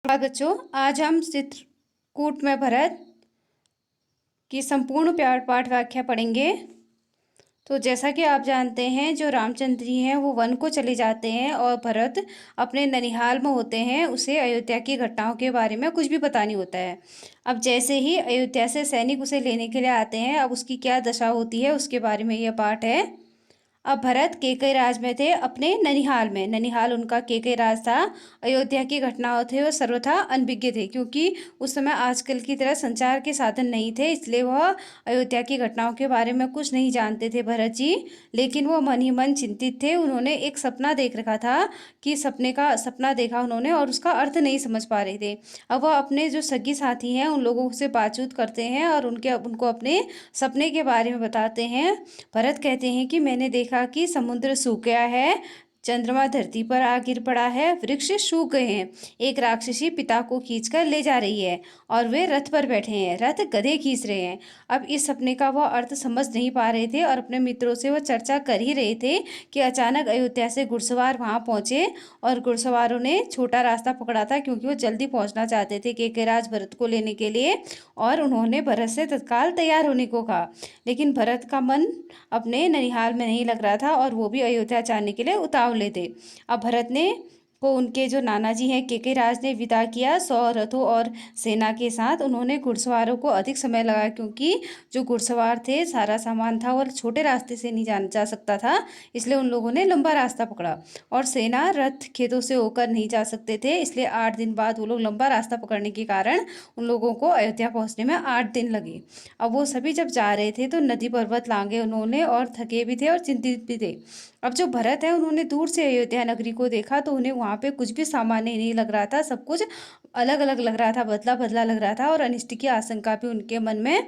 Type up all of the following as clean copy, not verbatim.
नमस्कार बच्चों, आज हम चित्रकूट में भरत की संपूर्ण प्यार पाठ व्याख्या पढ़ेंगे। तो जैसा कि आप जानते हैं, जो रामचंद्र जी हैं वो वन को चले जाते हैं और भरत अपने ननिहाल में होते हैं। उसे अयोध्या की घटनाओं के बारे में कुछ भी पता नहीं होता है। अब जैसे ही अयोध्या से सैनिक उसे लेने के लिए आते हैं, अब उसकी क्या दशा होती है उसके बारे में यह पाठ है। अब भरत केकई राज में थे, अपने ननिहाल में। ननिहाल उनका केकई राज था। अयोध्या की घटनाओं थे वो सर्वथा अनभिज्ञ थे, क्योंकि उस समय आजकल की तरह संचार के साधन नहीं थे, इसलिए वह अयोध्या की घटनाओं के बारे में कुछ नहीं जानते थे भरत जी। लेकिन वो मन ही मन चिंतित थे। उन्होंने एक सपना देख रखा था कि सपने का सपना देखा उन्होंने और उसका अर्थ नहीं समझ पा रहे थे। अब वह अपने जो सगी साथी हैं उन लोगों से बातचीत करते हैं और उनको अपने सपने के बारे में बताते हैं। भरत कहते हैं कि मैंने देखा कि समुद्र सूख गया है, चंद्रमा धरती पर आ गिर पड़ा है, वृक्ष सूख गए हैं, एक राक्षसी पिता को खींचकर ले जा रही है और वे रथ पर बैठे हैं, रथ गधे खींच रहे हैं। अब इस सपने का वह अर्थ समझ नहीं पा रहे थे और अपने मित्रों से वह चर्चा कर ही रहे थे कि अचानक अयोध्या से घुड़सवार वहां पहुंचे और घुड़सवारों ने छोटा रास्ता पकड़ा था, क्योंकि वो जल्दी पहुंचना चाहते थे केकेराज भरत को लेने के लिए। और उन्होंने भरत से तत्काल तैयार होने को कहा। लेकिन भरत का मन अपने ननिहाल में नहीं लग रहा था और वो भी अयोध्या जाने के लिए उतावले थे। अब भरत ने को उनके जो नाना जी हैं केके राज ने विदा किया 100 रथों और सेना के साथ। उन्होंने घुड़सवारों को अधिक समय लगाया, क्योंकि जो घुड़सवार थे सारा सामान था और छोटे रास्ते से नहीं जा सकता था, इसलिए उन लोगों ने लंबा रास्ता पकड़ा। और सेना रथ खेतों से होकर नहीं जा सकते थे, इसलिए 8 दिन बाद वो लोग लंबा रास्ता पकड़ने के कारण उन लोगों को अयोध्या पहुंचने में 8 दिन लगे। अब वो सभी जब जा रहे थे तो नदी पर्वत लांगे उन्होंने और थके भी थे और चिंतित भी थे। अब जो भरत है उन्होंने दूर से अयोध्या नगरी को देखा तो उन्हें वहां पे कुछ भी सामान्य नहीं लग रहा था। सब कुछ अलग अलग लग रहा था, बदला बदला लग रहा था और अनिष्ट की आशंका भी उनके मन में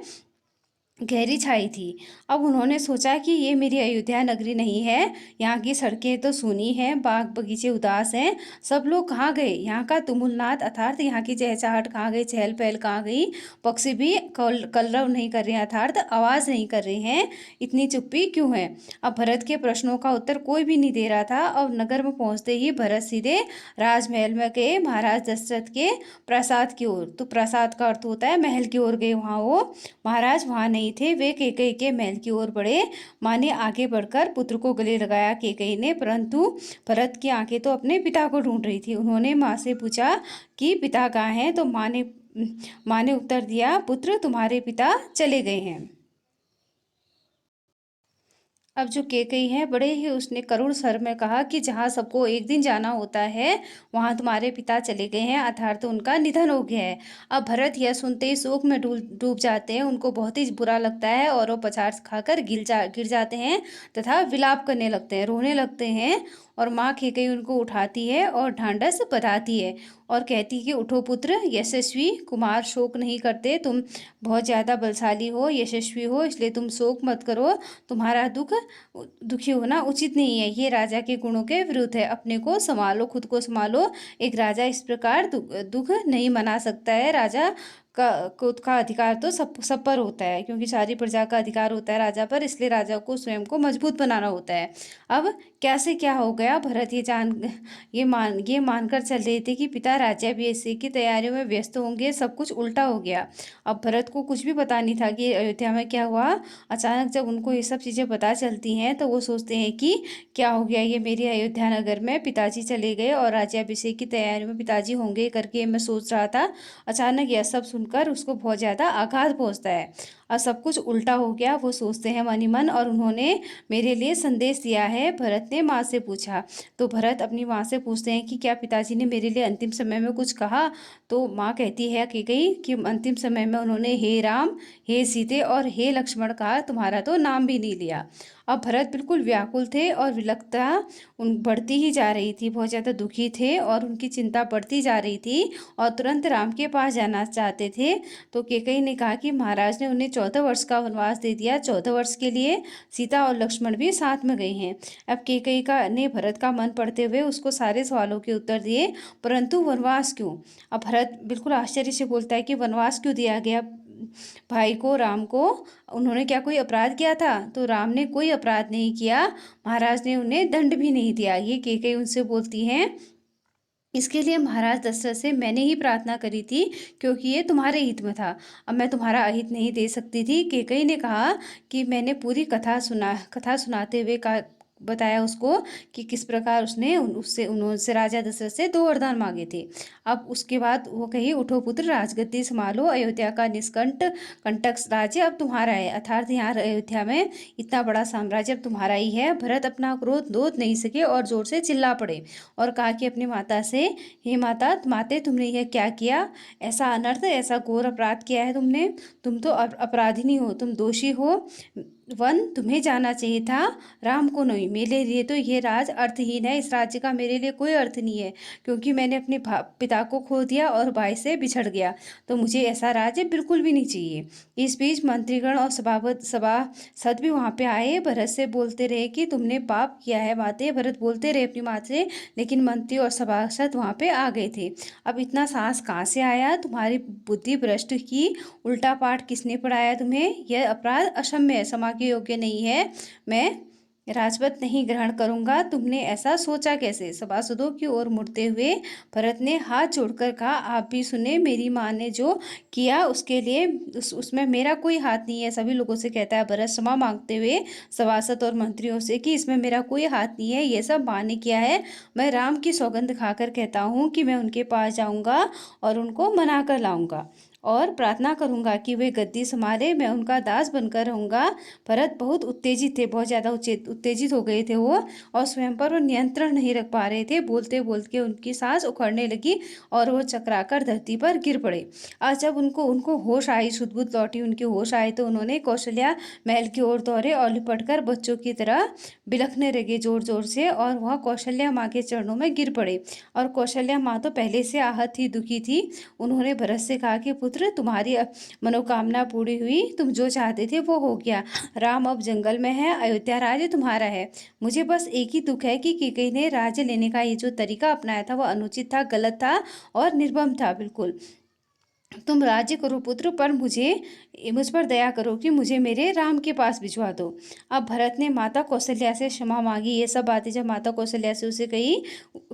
गहरी छाई थी। अब उन्होंने सोचा कि ये मेरी अयोध्या नगरी नहीं है। यहाँ की सड़कें तो सूनी हैं, बाग बगीचे उदास हैं, सब लोग कहाँ गए? यहाँ का तुमुलनाद अर्थात यहाँ की चहचहाट कहाँ गई? चहल पहल कहाँ गई? पक्षी भी कलरव नहीं कर रहे हैं, अर्थात आवाज़ नहीं कर रहे हैं। इतनी चुप्पी क्यों है? अब भरत के प्रश्नों का उत्तर कोई भी नहीं दे रहा था। अब नगर में पहुंचते ही भरत सीधे राजमहल में गए, महाराज दशरथ के प्रासाद की ओर। तो प्रासाद का अर्थ होता है महल की ओर गए। वहाँ वो महाराज वहां नहीं थे, वे केकई के महल की ओर बढ़े। माँ ने आगे बढ़कर पुत्र को गले लगाया केकई ने, परंतु भरत की आंखें तो अपने पिता को ढूंढ रही थी। उन्होंने माँ से पूछा कि पिता कहाँ हैं? तो माँ ने उत्तर दिया, पुत्र तुम्हारे पिता चले गए हैं। अब जो केकई है बड़े ही उसने करुण स्वर में कहा कि जहाँ सबको एक दिन जाना होता है वहाँ तुम्हारे पिता चले गए हैं, अर्थात उनका निधन हो गया है। अब भरत यह सुनते ही शोक में डूब जाते हैं। उनको बहुत ही बुरा लगता है और वो पछाड़ खाकर गिर जाते हैं तथा विलाप करने लगते हैं, रोने लगते हैं। और माँ केकई उनको उठाती है और ढांढस बंधाती है और कहती है कि उठो पुत्र, यशस्वी कुमार शोक नहीं करते, तुम बहुत ज़्यादा बलशाली हो, यशस्वी हो, इसलिए तुम शोक मत करो। तुम्हारा दुखी होना उचित नहीं है, ये राजा के गुणों के विरुद्ध है। अपने को संभालो, खुद को संभालो। एक राजा इस प्रकार दुख नहीं मना सकता है। राजा का खुद का अधिकार तो सब पर होता है, क्योंकि सारी प्रजा का अधिकार होता है राजा पर, इसलिए राजा को स्वयं को मजबूत बनाना होता है। अब कैसे क्या हो गया? भरत ये मानकर चल रहे थे कि पिता राज्याभिषेक की तैयारियों में व्यस्त होंगे, सब कुछ उल्टा हो गया। अब भरत को कुछ भी पता नहीं था कि अयोध्या में क्या हुआ। अचानक जब उनको ये सब चीज़ें पता चलती हैं तो वो सोचते हैं कि क्या हो गया, ये मेरे अयोध्या नगर में पिताजी चले गए और राज्याभिषेक की तैयारी में पिताजी होंगे करके मैं सोच रहा था। अचानक यह सब सुनकर उसको बहुत ज़्यादा आघात पहुंचता है और सब कुछ उल्टा हो गया, वो सोचते हैं मन ही मन। और उन्होंने मेरे लिए संदेश दिया है, भरत ने माँ से पूछा। तो भरत अपनी माँ से पूछते हैं कि क्या पिताजी ने मेरे लिए अंतिम समय में कुछ कहा? तो माँ कहती है कि अंतिम समय में उन्होंने हे राम, हे सीते और हे लक्ष्मण कहा, तुम्हारा तो नाम भी नहीं लिया। अब भरत बिल्कुल व्याकुल थे और विलकता उन बढ़ती ही जा रही थी, बहुत ज़्यादा दुखी थे और उनकी चिंता बढ़ती जा रही थी और तुरंत राम के पास जाना चाहते थे। तो केकई ने कहा कि महाराज ने उन्हें 14 वर्ष का वनवास दे दिया, 14 वर्ष के लिए सीता और लक्ष्मण भी साथ में गए हैं। अब केकई का ने भरत का मन पढ़ते हुए उसको सारे सवालों के उत्तर दिए, परंतु वनवास क्यों? अब भरत बिल्कुल आश्चर्य से बोलता है कि वनवास क्यों दिया गया भाई को, राम को? उन्होंने क्या कोई अपराध किया था? तो राम ने कोई अपराध नहीं किया, महाराज ने उन्हें दंड भी नहीं दिया। ये केकई उनसे बोलती हैं इसके लिए महाराज दशरथ से मैंने ही प्रार्थना करी थी, क्योंकि ये तुम्हारे हित में था। अब मैं तुम्हारा अहित नहीं दे सकती थी। कैकेयी ने कहा कि मैंने पूरी कथा सुनाते हुए कहा, बताया उसको कि किस प्रकार उसने उनसे राजा दशरथ से 2 वरदान मांगे थे। अब उसके बाद वो कही, उठो पुत्र, राजगद्दी संभालो, अयोध्या का कंटक राज्य अब तुम्हारा है। अर्थात यहाँ अयोध्या में इतना बड़ा साम्राज्य अब तुम्हारा ही है। भरत अपना क्रोध रोक नहीं सके और जोर से चिल्ला पड़े और कहा कि अपनी माता से, हे माता, माते, तुमने यह क्या किया? ऐसा अनर्थ, ऐसा घोर अपराध किया है तुमने। तुम तो अपराधिनी हो, तुम दोषी हो। वन तुम्हें जाना चाहिए था, राम को नहीं। मेरे लिए तो ये राज अर्थहीन है। इस राज्य का मेरे लिए कोई अर्थ नहीं है, क्योंकि मैंने अपने पिता को खो दिया और भाई से बिछड़ गया। तो मुझे ऐसा राज्य बिल्कुल भी नहीं चाहिए। इस बीच मंत्रीगण और सभासद भी वहाँ पे आए, भरत से बोलते रहे कि तुमने पाप किया है माते। भरत बोलते रहे अपनी माँ से, लेकिन मंत्री और सभासद वहाँ पे आ गए थे। अब इतना साहस कहाँ से आया? तुम्हारी बुद्धि भ्रष्ट की। उल्टा पाठ किसने पढ़ाया तुम्हें? यह अपराध अक्षम्य है, क्षमा के योग्य नहीं है। मैं राजपद नहीं ग्रहण करूंगा। तुमने ऐसा सोचा कैसे? सभासदों की ओर मुड़ते हुए भरत ने हाथ जोड़कर कहा, आप भी सुने, मेरी माँ ने जो किया उसके लिए उसमें मेरा कोई हाथ नहीं है। सभी लोगों से कहता है भरत, क्षमा मांगते हुए सभासद और मंत्रियों से कि इसमें मेरा कोई हाथ नहीं है, ये सब माँ ने किया है। मैं राम की सौगंध खाकर कहता हूँ कि मैं उनके पास जाऊँगा और उनको मना कर लाऊंगा और प्रार्थना करूंगा कि वे गद्दी संभाले, मैं उनका दास बनकर रहूंगा। भरत बहुत उत्तेजित थे, बहुत ज़्यादा उत्तेजित हो गए थे वो, और स्वयं पर वो नियंत्रण नहीं रख पा रहे थे। बोलते बोलते उनकी सांस उखड़ने लगी और वो चकराकर धरती पर गिर पड़े। आज जब उनको उनको होश आई, सुध-बुध लौटी, उनके होश आए, तो उन्होंने कौशल्या महल की ओर दौड़े और लिपटकर बच्चों की तरह बिलखने लगे जोर जोर से, और वह कौशल्या माँ के चरणों में गिर पड़े। और कौशल्या माँ तो पहले से आहत थी, दुखी थी। उन्होंने भरत से कहा कि पुत्र, तुम्हारी मनोकामना पूरी हुई, तुम जो चाहते थे वो हो गया। राम अब जंगल में है, अयोध्या राज्य तुम्हारा है। मुझे बस एक ही दुख है कि कैकेयी ने राज्य लेने का ये जो तरीका अपनाया था वो अनुचित था, गलत था और निर्मम था बिल्कुल। तुम राज्य करो पुत्र, पर मुझ पर दया करो कि मुझे मेरे राम के पास भिजवा दो। अब भरत ने माता कौशल्या से क्षमा मांगी। ये सब बातें जब माता कौशल्या से उसे कही,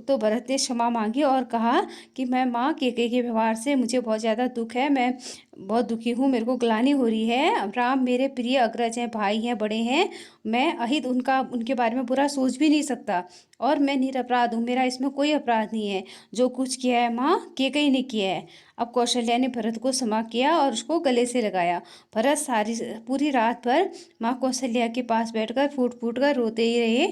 तो भरत ने क्षमा मांगी और कहा कि मैं माँ कैकेयी के व्यवहार से मुझे बहुत ज़्यादा दुख है, मैं बहुत दुखी हूँ, मेरे को ग्लानि हो रही है। अब राम मेरे प्रिय अग्रज हैं, भाई हैं, बड़े हैं। मैं अहित उनके बारे में बुरा सोच भी नहीं सकता, और मैं निरपराध हूँ, मेरा इसमें कोई अपराध नहीं है। जो कुछ किया है माँ कैकेयी ने किया है। अब कौशल्या ने भरत को क्षमा किया और उसको गले से लगाया। भरत पूरी रात भर माँ कौशल्या के पास बैठकर फूट फूट कर रोते ही रहे।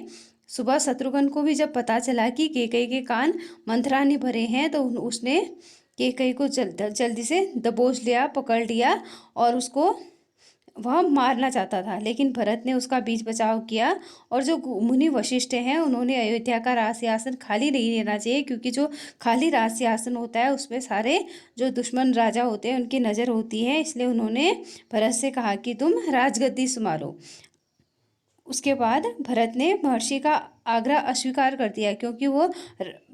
सुबह शत्रुघ्न को भी जब पता चला कि कैकेयी के कान मंथरा ने भरे हैं, तो उसने कैकेयी को जल्दी से दबोच लिया, पकड़ लिया, और उसको वह मारना चाहता था। लेकिन भरत ने उसका बीच बचाव किया। और जो मुनि वशिष्ठ हैं, उन्होंने अयोध्या का राज सिंहासन खाली नहीं रहना चाहिए, क्योंकि जो खाली राज सिंहासन होता है उसमें सारे जो दुश्मन राजा होते हैं उनकी नज़र होती है। इसलिए उन्होंने भरत से कहा कि तुम राजगद्दी संभालो। उसके बाद भरत ने महर्षि का आग्रह अस्वीकार कर दिया, क्योंकि वो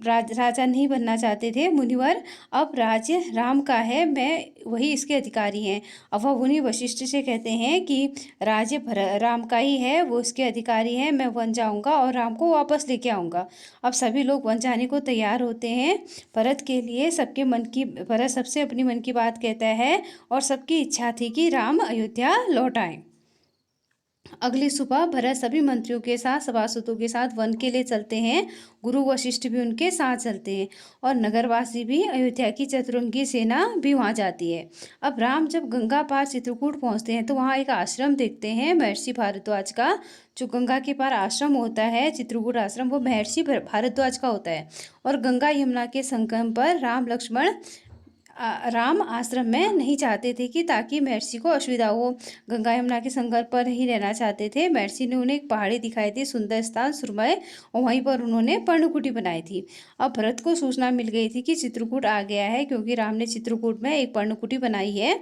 राजा नहीं बनना चाहते थे। मुनिवर, अब राज्य राम का है, मैं वही इसके अधिकारी हैं। अब वह मुनि वशिष्ठ से कहते हैं कि राज्य राम का ही है, वो इसके अधिकारी हैं, मैं वन जाऊंगा और राम को वापस लेके आऊँगा। अब सभी लोग वन जाने को तैयार होते हैं। भरत के लिए भरत सबसे अपनी मन की बात कहता है, और सबकी इच्छा थी कि राम अयोध्या लौट आए। अगली सुबह भरत सभी मंत्रियों के साथ, सभासदों के साथ वन के लिए चलते हैं। गुरु वशिष्ठ भी उनके साथ चलते हैं, और नगरवासी भी, अयोध्या की चतुरंगी सेना भी वहाँ जाती है। अब राम जब गंगा पार चित्रकूट पहुँचते हैं, तो वहाँ एक आश्रम देखते हैं महर्षि भारद्वाज का। जो गंगा के पार आश्रम होता है, चित्रकूट आश्रम, वो महर्षि भारद्वाज का होता है। और गंगा यमुना के संगम पर राम आश्रम में नहीं चाहते थे, कि ताकि महर्षि को असुविधा हो। गंगा यमुना के संगम पर ही रहना चाहते थे। महर्षि ने उन्हें एक पहाड़ी दिखाई थी, सुंदर स्थान, सुरमय, और वहीं पर उन्होंने पर्णकुटी बनाई थी। अब भरत को सूचना मिल गई थी कि चित्रकूट आ गया है, क्योंकि राम ने चित्रकूट में एक पर्णकुटी बनाई है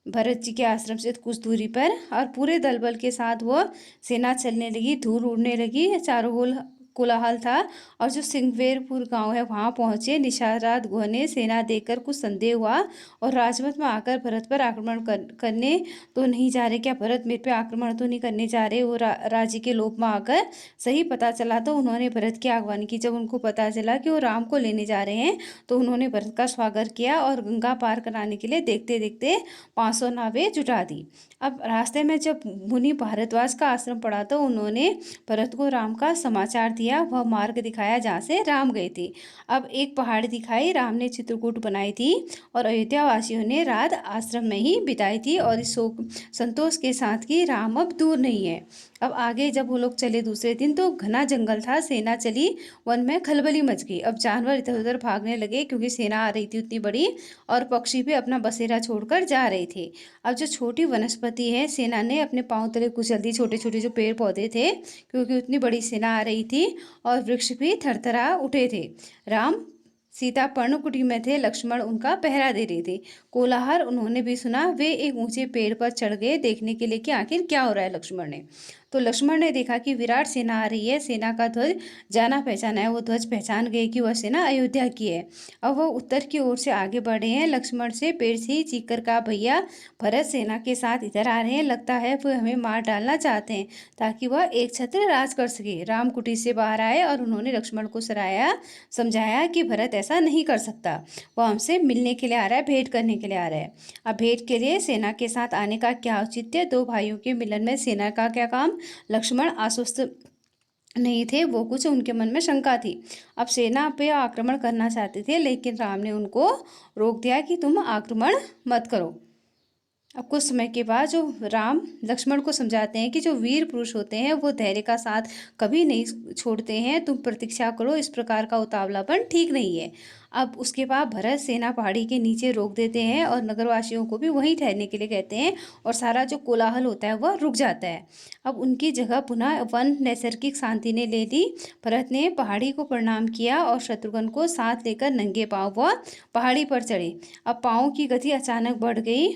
भरत जी के आश्रम से कुछ दूरी पर। और पूरे दल बल के साथ वो सेना चलने लगी, धूल उड़ने लगी चारों ओर। कोलाहल था। और जो सिंगवेरपुर गांव है वहां पहुंचे निषाद गुह ने सेना देखकर कुछ संदेह हुआ और राजमत में आकर भरत पर आक्रमण करने तो नहीं जा रहे, क्या भरत मेरे पे आक्रमण तो नहीं करने जा रहे, वो राजी के लोभ में आकर सही पता चला तो उन्होंने भरत की आह्वान की। जब उनको पता चला कि वो राम को लेने जा रहे हैं तो उन्होंने भरत का स्वागत किया और गंगा पार कराने के लिए देखते देखते 500 नावें जुटा दी। अब रास्ते में जब मुनि भारद्वाज का आश्रम पड़ा तो उन्होंने भरत को राम का समाचार दिया, वह मार्ग दिखाया जहाँ से राम गए थे। अब एक पहाड़ी दिखाई, राम ने चित्रकूट बनाई थी और अयोध्या वासियों ने रात आश्रम में ही बिताई थी और इस शोक संतोष के साथ कि राम अब दूर नहीं है। अब आगे जब वो लोग चले दूसरे दिन तो घना जंगल था, सेना चली, वन में खलबली मच गई। अब जानवर इधर उधर भागने लगे क्योंकि सेना आ रही थी उतनी बड़ी और पक्षी भी अपना बसेरा छोड़कर जा रहे थे। अब जो छोटी वनस्पति है सेना ने अपने पांव तले कुचल दी, छोटे छोटे जो पेड़ पौधे थे, क्योंकि उतनी बड़ी सेना आ रही थी और वृक्ष भी थरथरा उठे थे। राम सीता पर्णकुटी में थे, लक्ष्मण उनका पहरा दे रहे थे। कोलाहल उन्होंने भी सुना, वे एक ऊंचे पेड़ पर चढ़ गए देखने के लिए कि आखिर क्या हो रहा है। लक्ष्मण ने तो लक्ष्मण ने देखा कि विराट सेना आ रही है, सेना का ध्वज जाना पहचाना है, वो ध्वज पहचान गए कि वह सेना अयोध्या की है। अब वह उत्तर की ओर से आगे बढ़े हैं। लक्ष्मण से पेड़ से ही चीख कर कहा, भैया भरत सेना के साथ इधर आ रहे हैं, लगता है वह हमें मार डालना चाहते हैं ताकि वह एक छत्र राज कर सके। राम कुटी से बाहर आए और उन्होंने लक्ष्मण को सराया, समझाया कि भरत ऐसा नहीं कर सकता, वह हमसे मिलने के लिए आ रहा है, भेंट करने के लिए आ रहा है। अब भेंट के लिए सेना के साथ आने का क्या औचित्य, दो भाइयों के मिलन में सेना का क्या काम। लक्ष्मण आश्वस्त नहीं थे, वो कुछ उनके मन में शंका थी। अब सेना पे आक्रमण करना चाहते थे लेकिन राम ने उनको रोक दिया कि तुम आक्रमण मत करो। अब कुछ समय के बाद जो राम लक्ष्मण को समझाते हैं कि जो वीर पुरुष होते हैं वो धैर्य का साथ कभी नहीं छोड़ते हैं, तुम प्रतीक्षा करो, इस प्रकार का उतावलापन ठीक नहीं है। अब उसके बाद भरत सेना पहाड़ी के नीचे रोक देते हैं और नगरवासियों को भी वहीं ठहरने के लिए कहते हैं और सारा जो कोलाहल होता है वह रुक जाता है। अब उनकी जगह पुनः वन नैसर्गिक शांति ने ले ली। भरत ने पहाड़ी को प्रणाम किया और शत्रुघ्न को साथ लेकर नंगे पांव वह पहाड़ी पर चढ़े। अब पाँव की गति अचानक बढ़ गई,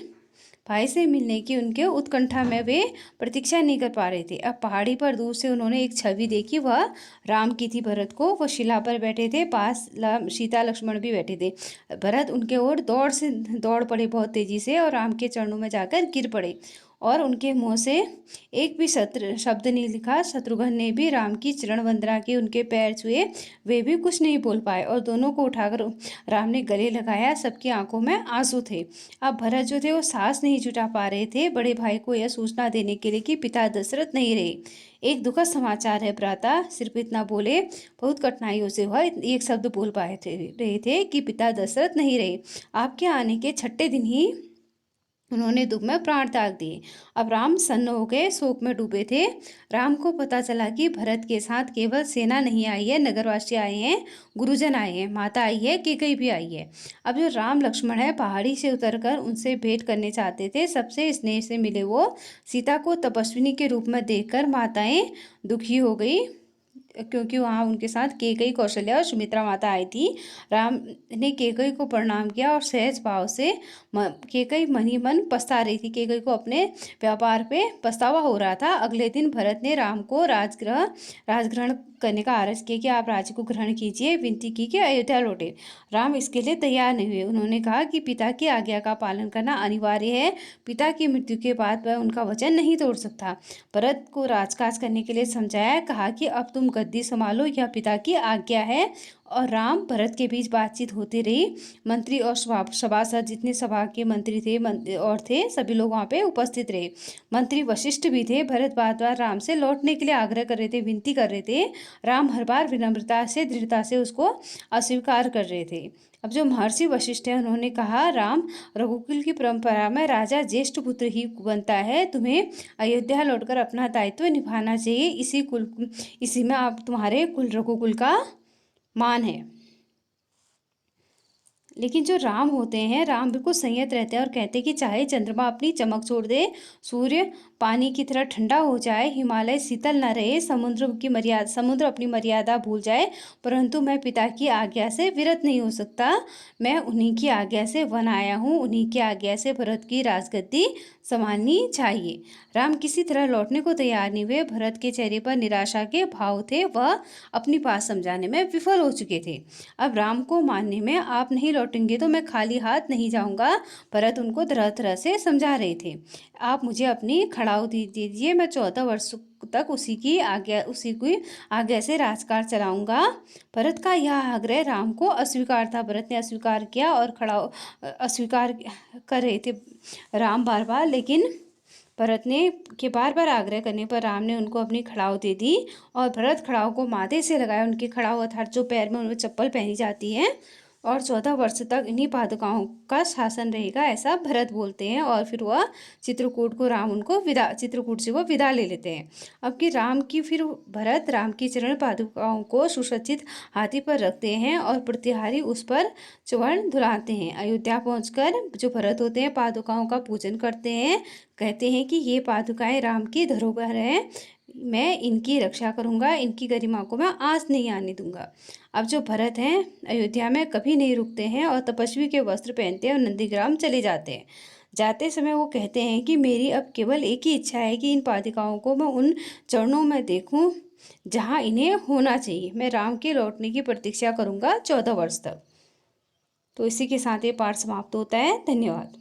भाई से मिलने की उनके उत्कंठा में वे प्रतीक्षा नहीं कर पा रहे थे। अब पहाड़ी पर दूर से उन्होंने एक छवि देखी, वह राम की थी। भरत को वह शिला पर बैठे थे, पास सीता लक्ष्मण भी बैठे थे। भरत उनके ओर दौड़ पड़े बहुत तेजी से और राम के चरणों में जाकर गिर पड़े और उनके मुंह से एक भी शब्द नहीं लिखा। शत्रुघ्न ने भी राम की चरण वंदना की, उनके पैर छुए, वे भी कुछ नहीं बोल पाए और दोनों को उठाकर राम ने गले लगाया। सबकी आंखों में आंसू थे। अब भरत जो थे वो सांस नहीं जुटा पा रहे थे बड़े भाई को यह सूचना देने के लिए कि पिता दशरथ नहीं रहे। एक दुखद समाचार है भ्राता, सिर्फ इतना बोले, बहुत कठिनाइयों से वह एक शब्द बोल पाए रहे थे कि पिता दशरथ नहीं रहे। आपके आने के छठे दिन ही उन्होंने दुख में प्राण त्याग दिए। अब राम सन्न हो गए, शोक में डूबे थे। राम को पता चला कि भरत के साथ केवल सेना नहीं आई है, नगरवासी आए हैं, गुरुजन आए हैं, माता आई है, केकई भी आई है। अब जो राम लक्ष्मण है पहाड़ी से उतरकर उनसे भेंट करने चाहते थे, सबसे स्नेह से मिले वो। सीता को तपस्विनी के रूप में देखकर माताएं दुखी हो गई क्योंकि वहाँ उनके साथ केकई, कौशल्या और सुमित्रा माता आई थी। राम ने केकई को प्रणाम किया और सहज भाव से केकई मन ही मन पछता रही थी। केकई को अपने व्यापार पे पछतावा हो रहा था। अगले दिन भरत ने राम को राजग्रहण करने का आरज किया कि आप राज्य को ग्रहण कीजिए, विनती की कि अयोध्या लौटे। राम इसके लिए तैयार नहीं हुए। उन्होंने कहा कि पिता की आज्ञा का पालन करना अनिवार्य है, पिता की मृत्यु के बाद वह उनका वचन नहीं तोड़ सकता। भरत को राजकाज करने के लिए समझाया, कहा कि अब तुम गद्दी संभालो, यह पिता की आज्ञा है। और राम भरत के बीच बातचीत होती रही। मंत्री और सभासद जितने सभा के मंत्री थे और थे सभी लोग वहाँ पे उपस्थित रहे। मंत्री वशिष्ठ भी थे। भरत बार बार राम से लौटने के लिए आग्रह कर रहे थे, विनती कर रहे थे। राम हर बार विनम्रता से, दृढ़ता से उसको अस्वीकार कर रहे थे। अब जो महर्षि वशिष्ठ है उन्होंने कहा, राम, रघुकुल की परंपरा में राजा ज्येष्ठ पुत्र ही बनता है, तुम्हें अयोध्या लौटकर अपना दायित्व निभाना चाहिए। इसी में आप तुम्हारे कुल रघुकुल का मान है। लेकिन जो राम होते हैं, राम बिल्कुल संयत रहते हैं और कहते हैं कि चाहे चंद्रमा अपनी चमक छोड़ दे, सूर्य पानी की तरह ठंडा हो जाए, हिमालय शीतल न रहे, समुद्र अपनी मर्यादा भूल जाए, परंतु मैं पिता की आज्ञा से विरत नहीं हो सकता। मैं उन्हीं की आज्ञा से वन आया हूँ, उन्हीं की आज्ञा से भरत की राजगद्दी संभालनी चाहिए। राम किसी तरह लौटने को तैयार नहीं हुए। भरत के चेहरे पर निराशा के भाव थे, वह अपनी बात समझाने में विफल हो चुके थे। अब राम को मानने में आप नहीं लौटेंगे तो मैं खाली हाथ नहीं जाऊंगा, भरत उनको तरह तरह से समझा रहे थे। आप मुझे अपनी खड़ाऊ दे दीजिए, मैं 14 वर्ष तक उसी की आज्ञा से राजकाज चलाऊंगा। भरत का यह आग्रह राम को अस्वीकार था। भरत ने अस्वीकार किया और अस्वीकार कर रहे थे राम बार बार, लेकिन भरत ने के बार बार आग्रह करने पर राम ने उनको अपनी खड़ाऊ दे दी और भरत खड़ाऊ को माथे से लगाया। उनकी खड़ाऊ अर्थात जो पैर में उनमें चप्पल पहनी जाती है, और 14 वर्ष तक इन्हीं पादुकाओं का शासन रहेगा, ऐसा भरत बोलते हैं। और फिर वह चित्रकूट से वो विदा ले लेते हैं। अब कि भरत राम की चरण पादुकाओं को सुसज्जित हाथी पर रखते हैं और प्रतिहारी उस पर चरण धुलाते हैं। अयोध्या पहुंचकर जो भरत होते हैं पादुकाओं का पूजन करते हैं, कहते हैं कि ये पादुकाएं राम की धरोहर हैं, मैं इनकी रक्षा करूंगा, इनकी गरिमा को मैं आँच नहीं आने दूंगा। अब जो भरत हैं अयोध्या में कभी नहीं रुकते हैं और तपस्वी के वस्त्र पहनते हैं और नंदीग्राम चले जाते हैं। जाते समय वो कहते हैं कि मेरी अब केवल एक ही इच्छा है कि इन पादिकाओं को मैं उन चरणों में देखूं जहां इन्हें होना चाहिए। मैं राम के लौटने की प्रतीक्षा करूंगा 14 वर्ष तक। तो इसी के साथ ये पाठ समाप्त होता है। धन्यवाद।